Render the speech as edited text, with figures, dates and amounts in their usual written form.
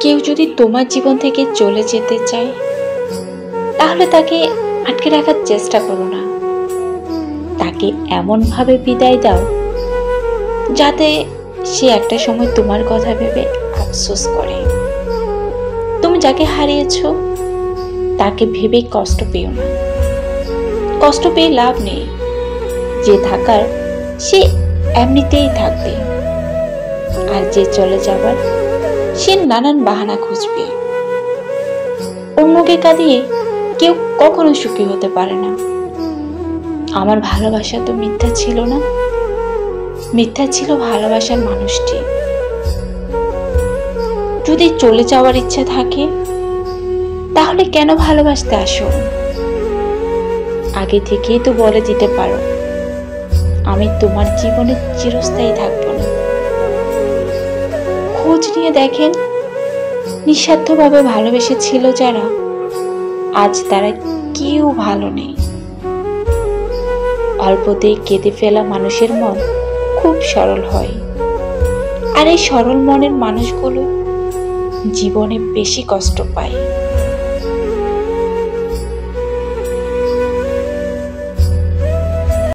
কেউ যদি তোমার জীবন থেকে চলে যেতে চায় তাহলে তাকে আটকে রাখার চেষ্টা করো না। তাকে এমনভাবে বিদায় দাও যাতে সে একটা সময় তোমার কথা ভেবে আফসোস করে। তুমি যাকে হারিয়েছো তাকে ভেবে কষ্ট পেও না। কষ্ট পেয়ে লাভ নেই। যে থাকার সে এমনিতেই থাকবে, আর যে চলে যাবার সে নানান বাহানা খুঁজবে। অন্যকে কাঁদিয়ে কেউ কখনো সুখী হতে পারে না। আমার ভালোবাসা তো মিথ্যা ছিল না, মিথ্যা ছিল ভালোবাসার মানুষটি। যদি চলে যাওয়ার ইচ্ছা থাকে তাহলে কেন ভালোবাসতে আসো? আগে থেকেই তো বলে দিতে পারো, আমি তোমার জীবনে চিরস্থায়ী থাকবো না। খোঁজ নিয়ে দেখেন, নিঃস্বার্থভাবে ভালোবেসেছিল যারা, আজ তারা কেউ ভালো নেই। অল্পতেই কেঁদে ফেলা মানুষের মন খুব সরল হয়, আর এই সরল মনের মানুষগুলো জীবনে বেশি কষ্ট পায়।